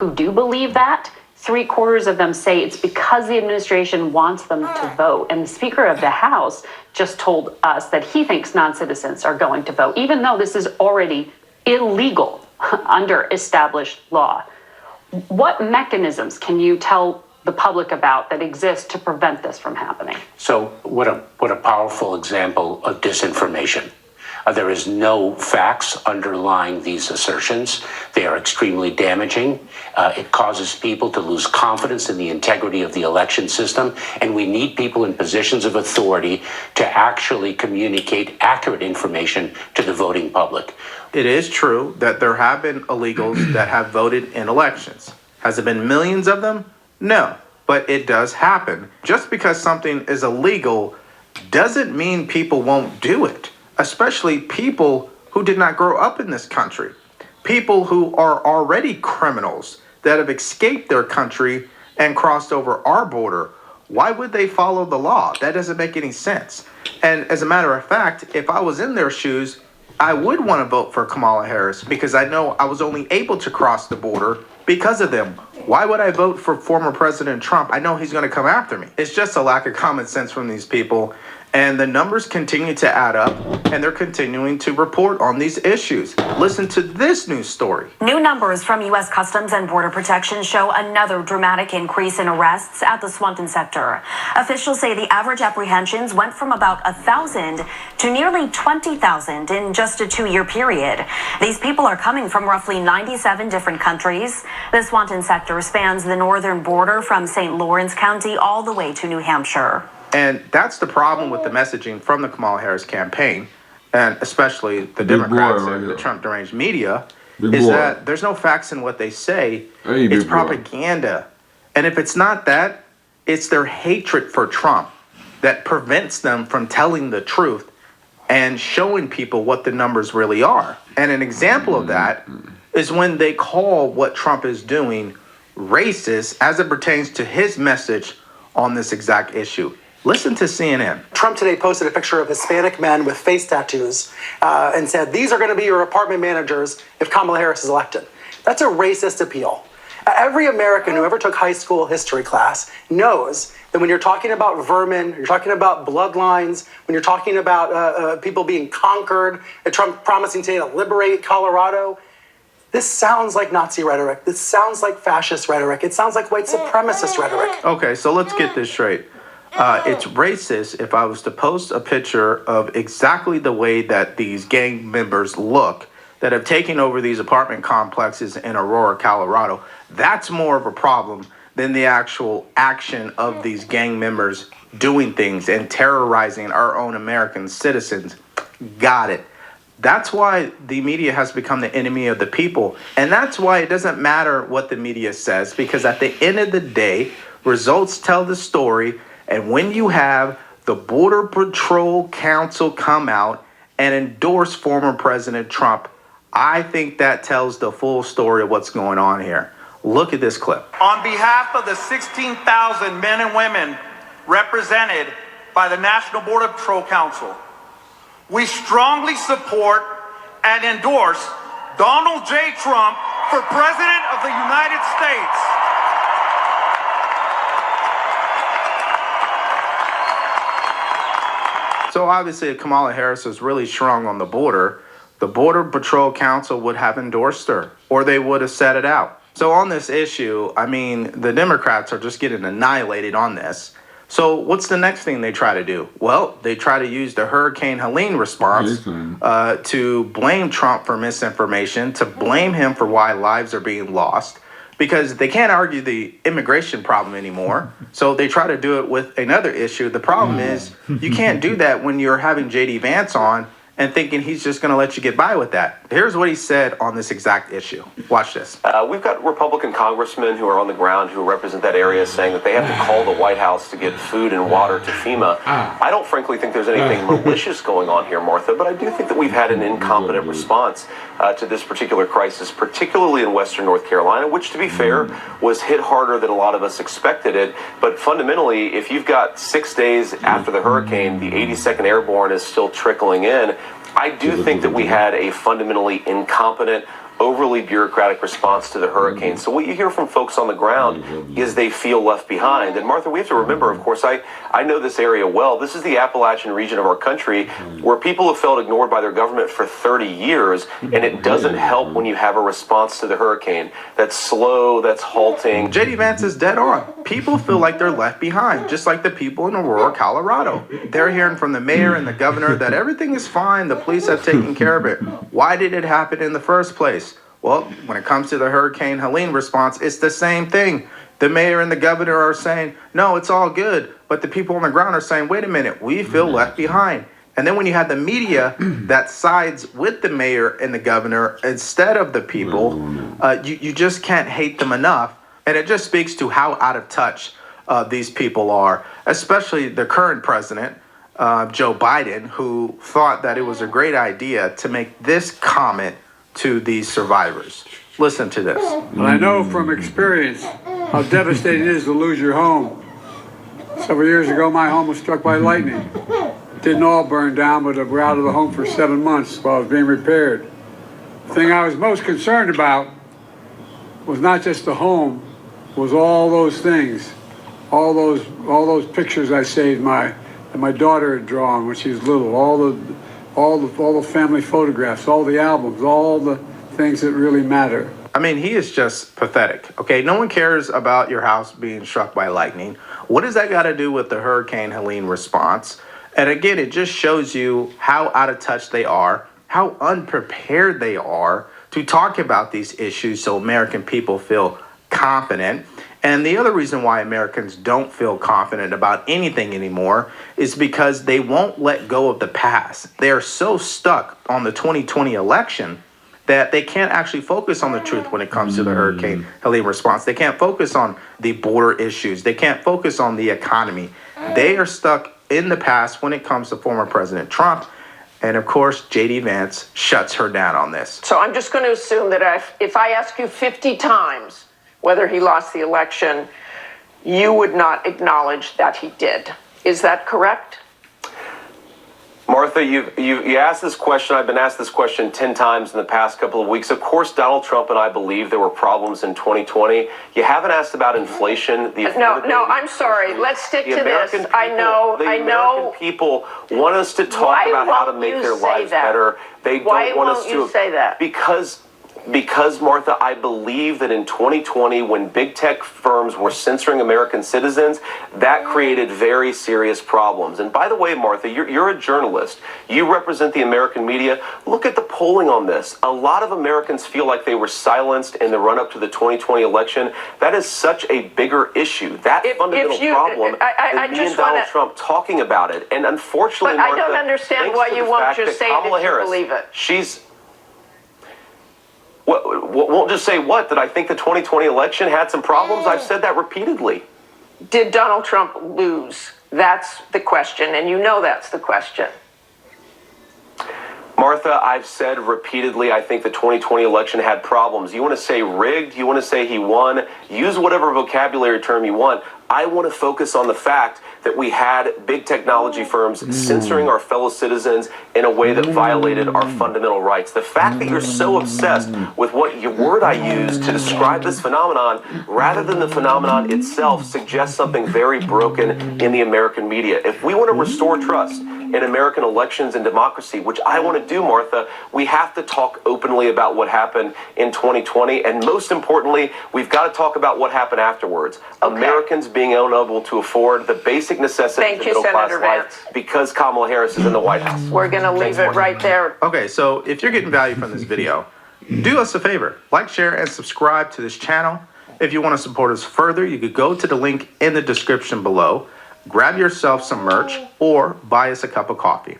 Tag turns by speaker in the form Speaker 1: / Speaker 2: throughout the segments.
Speaker 1: who do believe that, 3/4 of them say it's because the administration wants them to vote. And the Speaker of the House just told us that he thinks non-citizens are going to vote, even though this is already illegal under established law. What mechanisms can you tell the public about that exist to prevent this from happening?
Speaker 2: So what a powerful example of disinformation. There is no facts underlying these assertions. They are extremely damaging. It causes people to lose confidence in the integrity of the election system. And we need people in positions of authority to actually communicate accurate information to the voting public.
Speaker 3: It is true that there have been illegals that have voted in elections. Has it been millions of them? No, but it does happen. Just because something is illegal doesn't mean people won't do it, especially people who did not grow up in this country, people who are already criminals that have escaped their country and crossed over our border. Why would they follow the law? That doesn't make any sense. And as a matter of fact, if I was in their shoes, I would want to vote for Kamala Harris because I know I was only able to cross the border because of them. Why would I vote for former President Trump? I know he's going to come after me. It's just a lack of common sense from these people. And the numbers continue to add up, and they're continuing to report on these issues. Listen to this news story.
Speaker 4: New numbers from U.S. Customs and Border Protection show another dramatic increase in arrests at the Swanton sector. Officials say the average apprehensions went from about 1,000 to nearly 20,000 in just a 2-year period. These people are coming from roughly 97 different countries. The Swanton sector spans the northern border from St. Lawrence County all the way to New Hampshire.
Speaker 3: And that's the problem with the messaging from the Kamala Harris campaign, and especially the Democrats and the Trump deranged media, is that there's no facts in what they say. It's propaganda. And if it's not that, it's their hatred for Trump that prevents them from telling the truth and showing people what the numbers really are. And an example of that is when they call what Trump is doing racist as it pertains to his message on this exact issue. Listen to CNN.
Speaker 5: Trump today posted a picture of Hispanic men with face tattoos and said, these are going to be your apartment managers if Kamala Harris is elected. That's a racist appeal. Every American who ever took high school history class knows that when you're talking about vermin, you're talking about bloodlines, when you're talking about people being conquered, and Trump promising today to liberate Colorado, this sounds like Nazi rhetoric. This sounds like fascist rhetoric. It sounds like white supremacist rhetoric.
Speaker 3: Okay, so let's get this straight. It's racist if I was to post a picture of exactly the way that these gang members look that have taken over these apartment complexes in Aurora, Colorado. That's more of a problem than the actual action of these gang members doing things and terrorizing our own American citizens. Got it. That's why the media has become the enemy of the people. And that's why it doesn't matter what the media says, because at the end of the day, results tell the story. And when you have the Border Patrol Council come out and endorse former President Trump, I think that tells the full story of what's going on here. Look at this clip.
Speaker 6: On behalf of the 16,000 men and women represented by the National Border Patrol Council, we strongly support and endorse Donald J. Trump for President of the United States.
Speaker 3: So obviously, if Kamala Harris is really strong on the border, the Border Patrol Council would have endorsed her, or they would have set it out. So on this issue, I mean, the Democrats are just getting annihilated on this. So what's the next thing they try to do? Well, they try to use the Hurricane Helene response to blame Trump for misinformation, to blame him for why lives are being lost, because they can't argue the immigration problem anymore. So they try to do it with another issue. The problem is you can't do that when you're having J.D. Vance on and thinking he's just going to let you get by with that. Here's what he said on this exact issue. Watch this.
Speaker 7: We've got Republican congressmen who are on the ground who represent that area saying that they have to call the White House to get food and water to FEMA. I don't frankly think there's anything malicious going on here, Martha, but I do think that we've had an incompetent response to this particular crisis, particularly in Western North Carolina, which, to be fair, was hit harder than a lot of us expected it. But fundamentally, if you've got 6 days after the hurricane, the 82nd Airborne is still trickling in, I do think that we had a fundamentally incompetent, overly bureaucratic response to the hurricane. So what you hear from folks on the ground is they feel left behind. And Martha, we have to remember, of course, I know this area well. This is the Appalachian region of our country where people have felt ignored by their government for 30 years, and it doesn't help when you have a response to the hurricane that's slow, that's halting.
Speaker 3: JD Vance is dead on. People feel like they're left behind, just like the people in Aurora, Colorado. They're hearing from the mayor and the governor that everything is fine, the police have taken care of it. Why did it happen in the first place? Well, when it comes to the Hurricane Helene response, it's the same thing. The mayor and the governor are saying, no, it's all good. But the people on the ground are saying, wait a minute, we feel left behind. And then when you have the media that sides with the mayor and the governor instead of the people, you just can't hate them enough. And it just speaks to how out of touch these people are, especially the current president, Joe Biden, who thought that it was a great idea to make this comment to these survivors. Listen to this.
Speaker 8: And I know from experience how devastating it is to lose your home. Several years ago, my home was struck by lightning. It didn't all burn down, but we were out of the home for 7 months while it was being repaired. The thing I was most concerned about was not just the home, was all those things, all those pictures I saved that my daughter had drawn when she was little, all the family photographs, all the albums, all the things that really matter.
Speaker 3: I mean, he is just pathetic. Okay, no one cares about your house being struck by lightning. What does that got to do with the Hurricane Helene response? And again, it just shows you how out of touch they are, how unprepared they are to talk about these issues so American people feel confident. And the other reason why Americans don't feel confident about anything anymore is because they won't let go of the past. They are so stuck on the 2020 election that they can't actually focus on the truth when it comes to the Hurricane Helene response. They can't focus on the border issues. They can't focus on the economy. They are stuck in the past when it comes to former President Trump. And of course, JD Vance shuts her down on this.
Speaker 9: So I'm just going to assume that if I ask you 50 times whether he lost the election, you would not acknowledge that he did. Is that correct?
Speaker 7: Martha, you asked this question. I've been asked this question 10 times in the past couple of weeks. Of course, Donald Trump and I believe there were problems in 2020. You haven't asked about inflation.
Speaker 9: No, I'm sorry. Let's stick to this.
Speaker 7: People,
Speaker 9: I know.
Speaker 7: American people want us to talk about how to make their lives better. They don't want us to.
Speaker 9: Why won't you say that?
Speaker 7: Because, Martha, I believe that in 2020, when big tech firms were censoring American citizens, that created very serious problems. And by the way, Martha, you're a journalist. You represent the American media. Look at the polling on this. A lot of Americans feel like they were silenced in the run-up to the 2020 election. That is such a bigger issue. That fundamental problem than me and Donald Trump talking about it. And unfortunately,
Speaker 9: but
Speaker 7: Martha,
Speaker 9: I don't understand why you won't just say that you believe it.
Speaker 7: Won't just say what? That I think the 2020 election had some problems? I've said that repeatedly.
Speaker 9: Did Donald Trump lose? That's the question, and you know that's the question.
Speaker 7: Martha, I've said repeatedly, I think the 2020 election had problems. You want to say rigged? You want to say he won? Use whatever vocabulary term you want. I want to focus on the fact that we had big technology firms censoring our fellow citizens in a way that violated our fundamental rights. The fact that you're so obsessed with what word I use to describe this phenomenon rather than the phenomenon itself suggests something very broken in the American media. If we want to restore trust in American elections and democracy, which I want to do, Martha, we have to talk openly about what happened in 2020. And most importantly, we've got to talk about what happened afterwards. Okay. Americans being unable to afford the basic necessities of middle-class life because Kamala Harris is in the White House.
Speaker 9: We're going to leave it right there.
Speaker 3: Okay, so if you're getting value from this video, do us a favor. Like, share, and subscribe to this channel. If you want to support us further, you could go to the link in the description below. Grab yourself some merch or buy us a cup of coffee.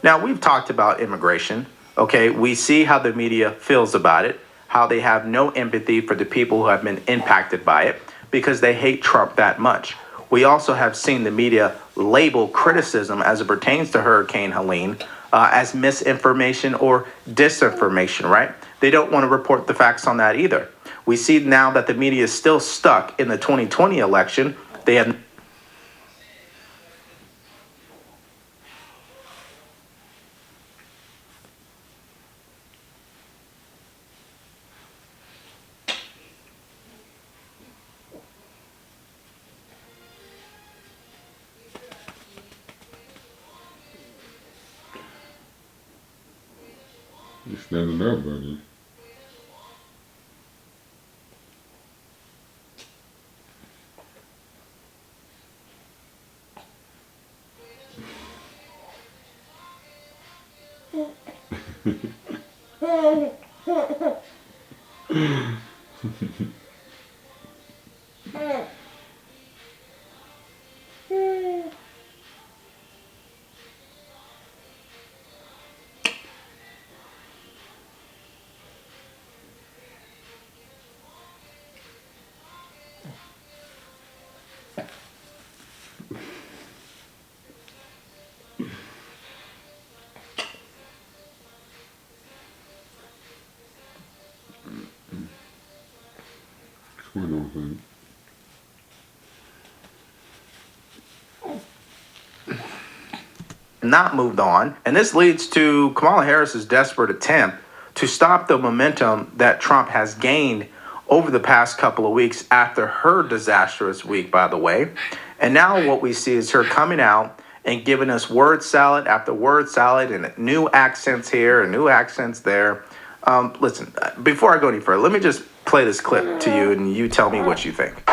Speaker 3: Now, we've talked about immigration. Okay, we see how the media feels about it, how they have no empathy for the people who have been impacted by it because they hate Trump that much. We also have seen the media label criticism as it pertains to Hurricane Helene as misinformation or disinformation, right? They don't want to report the facts on that either. We see now that the media is still stuck in the 2020 election. They have
Speaker 10: Standing up, buddy. What's going on, son?
Speaker 3: Not moved on. And this leads to Kamala Harris's desperate attempt to stop the momentum that Trump has gained over the past couple of weeks after her disastrous week, by the way. And now what we see is her coming out and giving us word salad after word salad and new accents here and new accents there. Listen, before I go any further, let me just play this clip to you and you tell me what you think.